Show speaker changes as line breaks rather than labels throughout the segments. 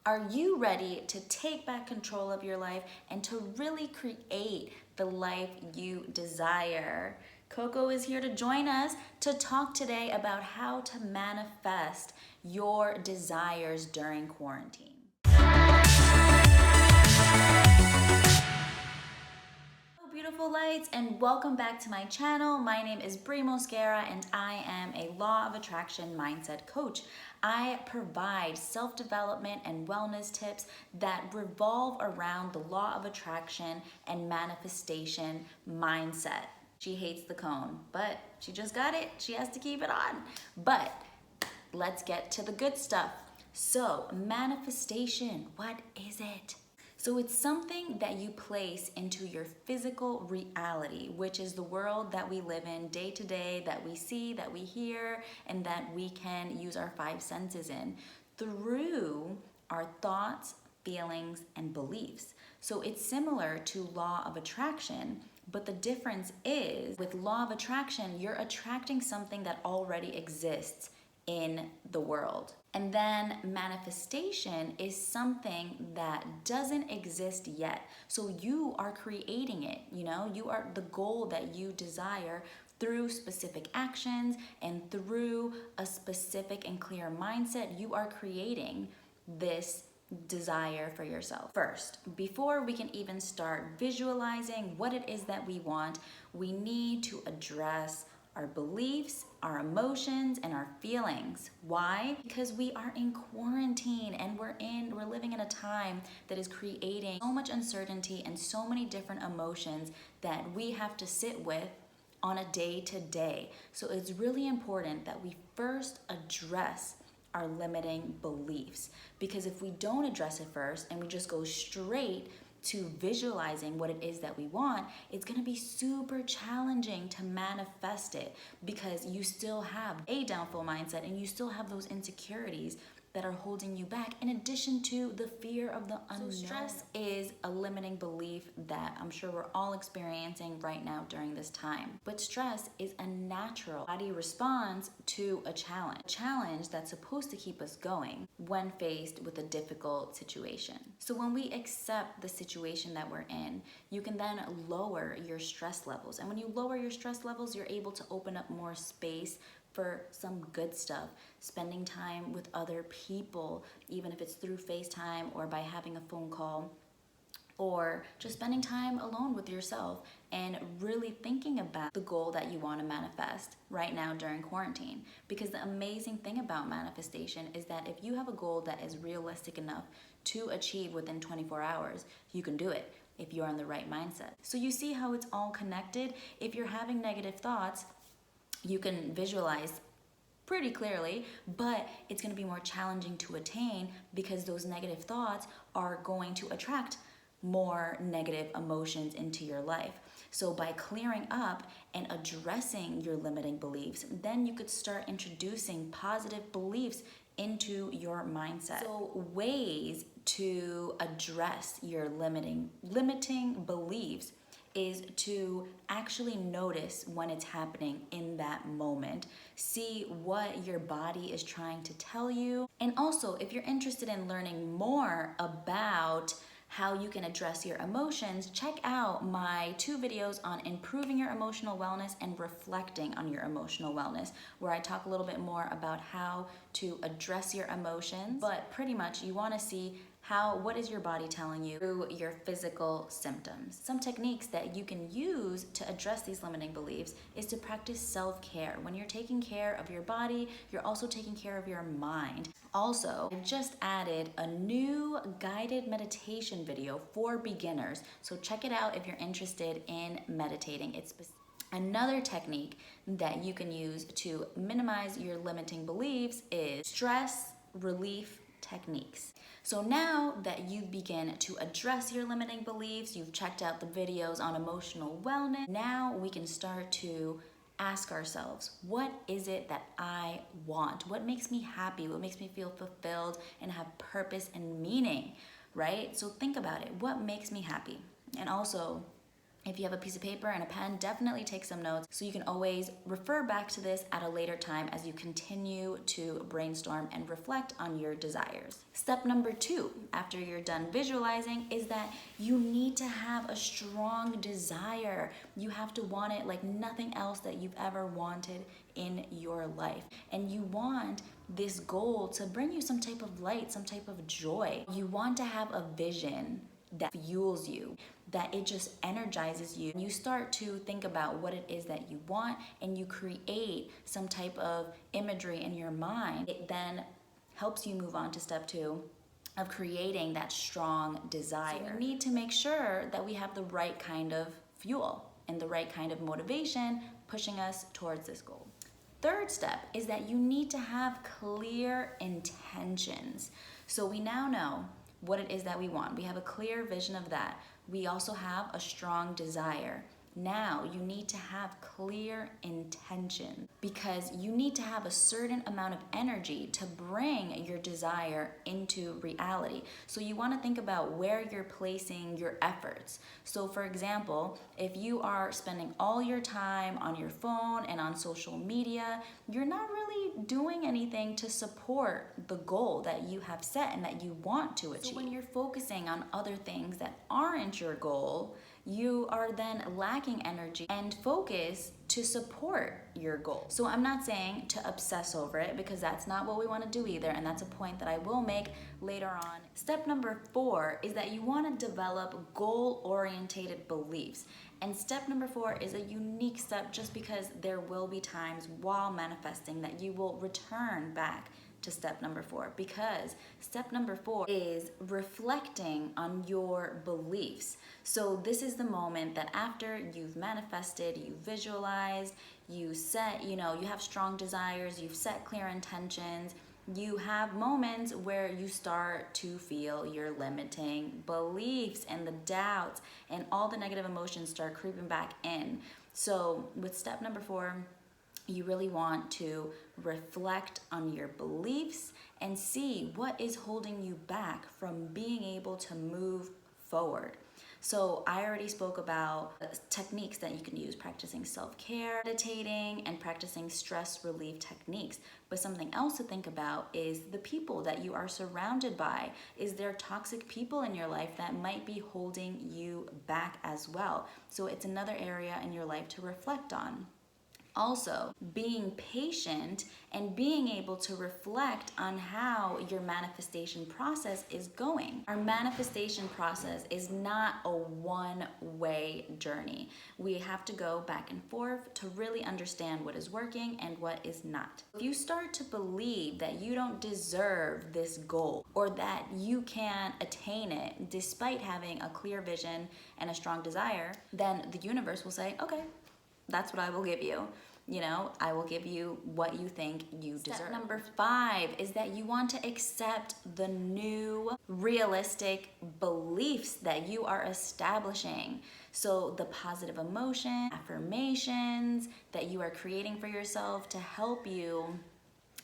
Are you ready to take back control of your life and to really create the life you desire? Coco is here to join us to talk today about how to manifest your desires during quarantine. Beautiful lights, and welcome back to my channel. My name is Brie Mosquera and I am a law of attraction mindset coach. I provide self-development and wellness tips that revolve around the law of attraction and manifestation mindset. She hates the cone, but she just got it. She has to keep it on. But let's get to the good stuff. So, manifestation, what is it? So it's something that you place into your physical reality, which is the world that we live in day to day, that we see, that we hear, and that we can use our five senses in through our thoughts, feelings, and beliefs. So it's similar to law of attraction, but the difference is with law of attraction, you're attracting something that already exists in the world. And then manifestation is something that doesn't exist yet. So you are creating it, you are the goal that you desire through specific actions and through a specific and clear mindset. You are creating this desire for yourself. First, before we can even start visualizing what it is that we want, we need to address our beliefs, our emotions, and our feelings. Why? Because we are in quarantine and we're living in a time that is creating so much uncertainty and so many different emotions that we have to sit with on a day-to-day. So it's really important that we first address our limiting beliefs, because if we don't address it first and we just go straight to visualizing what it is that we want, it's gonna be super challenging to manifest it because you still have a downfall mindset and you still have those insecurities that are holding you back, in addition to the fear of the unknown. So stress is a limiting belief that I'm sure we're all experiencing right now during this time. But stress is a natural body response to a challenge that's supposed to keep us going when faced with a difficult situation. So when we accept the situation that we're in, you can then lower your stress levels. And when you lower your stress levels, you're able to open up more space for some good stuff, spending time with other people, even if it's through FaceTime or by having a phone call, or just spending time alone with yourself and really thinking about the goal that you want to manifest right now during quarantine. Because the amazing thing about manifestation is that if you have a goal that is realistic enough to achieve within 24 hours, you can do it if you're in the right mindset. So you see how it's all connected? If you're having negative thoughts, you can visualize pretty clearly, but it's going to be more challenging to attain because those negative thoughts are going to attract more negative emotions into your life. So by clearing up and addressing your limiting beliefs, then you could start introducing positive beliefs into your mindset. So ways to address your limiting beliefs is to actually notice when it's happening in that moment. See what your body is trying to tell you. And also, if you're interested in learning more about how you can address your emotions, check out my 2 videos on improving your emotional wellness and reflecting on your emotional wellness, where I talk a little bit more about how to address your emotions. But pretty much you want to see what is your body telling you through your physical symptoms. Some techniques that you can use to address these limiting beliefs is to practice self-care. When you're taking care of your body, you're also taking care of your mind. Also, I've just added a new guided meditation video for beginners, so check it out if you're interested in meditating. It's another technique that you can use to minimize your limiting beliefs is stress relief techniques. So now that you begin to address your limiting beliefs, you've checked out the videos on emotional wellness, now we can start to ask ourselves, what is it that I want? What makes me happy? What makes me feel fulfilled and have purpose and meaning, right? So think about it. What makes me happy? And also, If you have a piece of paper and a pen, definitely take some notes so you can always refer back to this at a later time as you continue to brainstorm and reflect on your desires. Step number 2, after you're done visualizing, is that you need to have a strong desire. You have to want it like nothing else that you've ever wanted in your life. And you want this goal to bring you some type of light, some type of joy. You want to have a vision that fuels you, that it just energizes you. You start to think about what it is that you want and you create some type of imagery in your mind. It then helps you move on to step 2 of creating that strong desire. So we need to make sure that we have the right kind of fuel and the right kind of motivation pushing us towards this goal. Third step is that you need to have clear intentions. So we now know what it is that we want. We have a clear vision of that. We also have a strong desire. Now you need to have clear intention because you need to have a certain amount of energy to bring your desire into reality. So you want to think about where you're placing your efforts. So for example, if you are spending all your time on your phone and on social media, you're not really doing anything to support the goal that you have set and that you want to achieve. So when you're focusing on other things that aren't your goal, you are then lacking energy and focus to support your goal. So I'm not saying to obsess over it because that's not what we want to do either, and that's a point that I will make later on. Step number 4 is that you want to develop goal-orientated beliefs. And step number 4 is a unique step just because there will be times while manifesting that you will return back to step number 4, because step number 4 is reflecting on your beliefs. So this is the moment that after you've manifested, you visualized, you set, you have strong desires, you've set clear intentions, you have moments where you start to feel your limiting beliefs and the doubts and all the negative emotions start creeping back in. So with step number 4, you really want to reflect on your beliefs and see what is holding you back from being able to move forward. So I already spoke about techniques that you can use, practicing self-care, meditating, and practicing stress relief techniques. But something else to think about is the people that you are surrounded by. Is there toxic people in your life that might be holding you back as well? So it's another area in your life to reflect on. Also, being patient and being able to reflect on how your manifestation process is going. Our manifestation process is not a one-way journey. We have to go back and forth to really understand what is working and what is not. If you start to believe that you don't deserve this goal or that you can't attain it despite having a clear vision and a strong desire, then the universe will say, okay, that's what I will give you. I will give you what you think you deserve. Step number 5 is that you want to accept the new realistic beliefs that you are establishing. So the positive emotion, affirmations that you are creating for yourself to help you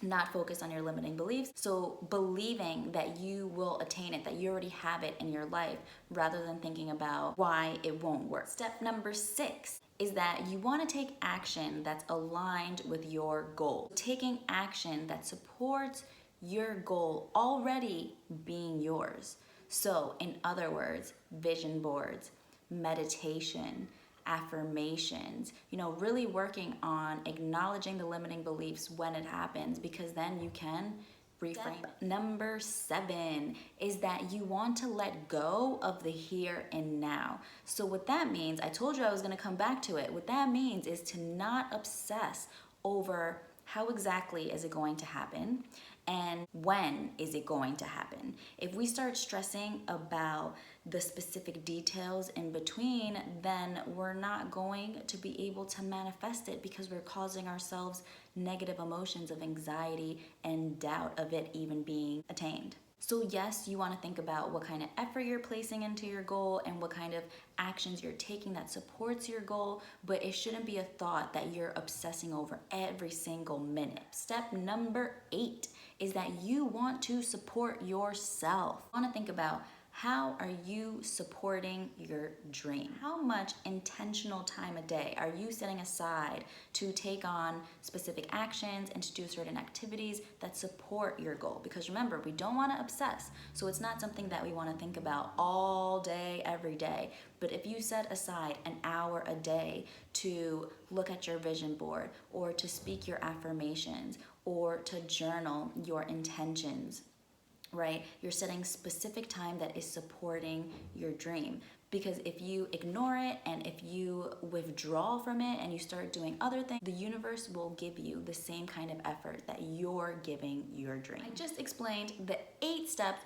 not focus on your limiting beliefs. So believing that you will attain it, that you already have it in your life, rather than thinking about why it won't work. Step number 6 is that you want to take action that's aligned with your goal. Taking action that supports your goal already being yours. So in other words, vision boards, meditation, affirmations, really working on acknowledging the limiting beliefs when it happens, because then you can reframe. Step number 7 is that you want to let go of the here and now. So what that means, I told you I was going to come back to it. What that means is to not obsess over how exactly is it going to happen and when is it going to happen. If we start stressing about the specific details in between, then we're not going to be able to manifest it because we're causing ourselves negative emotions of anxiety and doubt of it even being attained. So yes, you want to think about what kind of effort you're placing into your goal and what kind of actions you're taking that supports your goal, but it shouldn't be a thought that you're obsessing over every single minute. Step number 8 is that you want to support yourself. You want to think about How are you supporting your dream? How much intentional time a day are you setting aside to take on specific actions and to do certain activities that support your goal? Because remember, we don't want to obsess. So it's not something that we want to think about all day, every day. But if you set aside an hour a day to look at your vision board or to speak your affirmations or to journal your intentions, right? You're setting specific time that is supporting your dream. Because if you ignore it and if you withdraw from it and you start doing other things, the universe will give you the same kind of effort that you're giving your dream. I just explained the eight steps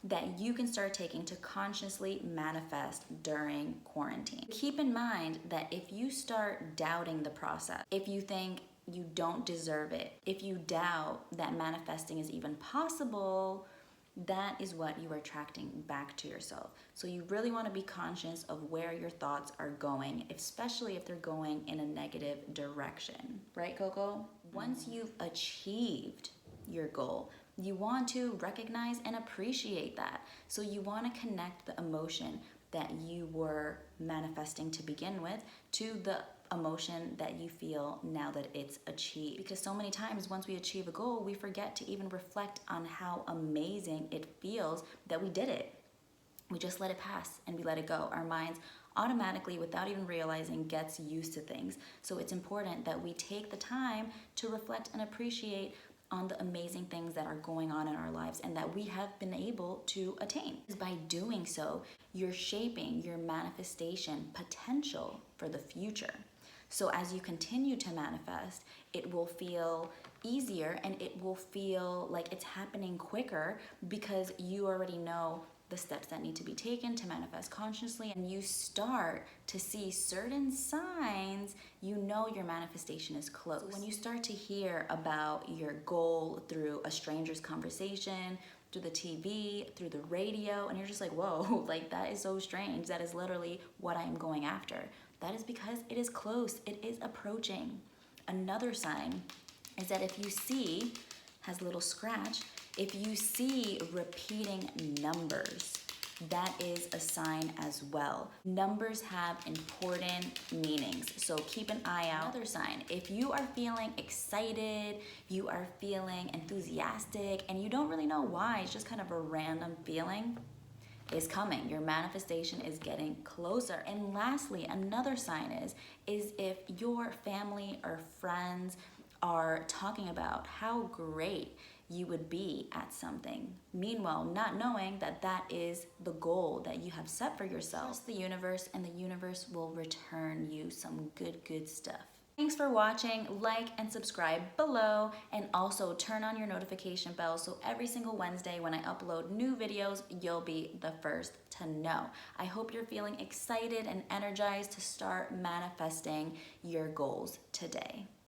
that you can start taking to consciously manifest during quarantine. Keep in mind that if you start doubting the process, if you think you don't deserve it, if you doubt that manifesting is even possible, that is what you are attracting back to yourself. So you really want to be conscious of where your thoughts are going, especially if they're going in a negative direction. Right, Coco? Once you've achieved your goal, you want to recognize and appreciate that. So you want to connect the emotion that you were manifesting to begin with to the emotion that you feel now that it's achieved. Because so many times once we achieve a goal, we forget to even reflect on how amazing it feels that we did it. We just let it pass and we let it go. Our minds automatically, without even realizing, gets used to things. So it's important that we take the time to reflect and appreciate on the amazing things that are going on in our lives and that we have been able to attain. By doing so, you're shaping your manifestation potential for the future. So as you continue to manifest, it will feel easier and it will feel like it's happening quicker because you already know the steps that need to be taken to manifest consciously, and you start to see certain signs, you know your manifestation is close. So when you start to hear about your goal through a stranger's conversation, through the TV, through the radio, and you're just like, whoa, like that is so strange. That is literally what I am going after. That is because it is close, it is approaching. Another sign is that if you see, has a little scratch, if you see repeating numbers, that is a sign as well. Numbers have important meanings, so keep an eye out. Another sign, if you are feeling excited, you are feeling enthusiastic, and you don't really know why, it's just kind of a random feeling, is coming. Your manifestation is getting closer. And lastly, another sign is if your family or friends are talking about how great you would be at something. Meanwhile, not knowing that that is the goal that you have set for yourself. Trust the universe, and the universe will return you some good stuff. Thanks for watching. Like and subscribe below, and also turn on your notification bell so every single Wednesday when I upload new videos, you'll be the first to know. I hope you're feeling excited and energized to start manifesting your goals today.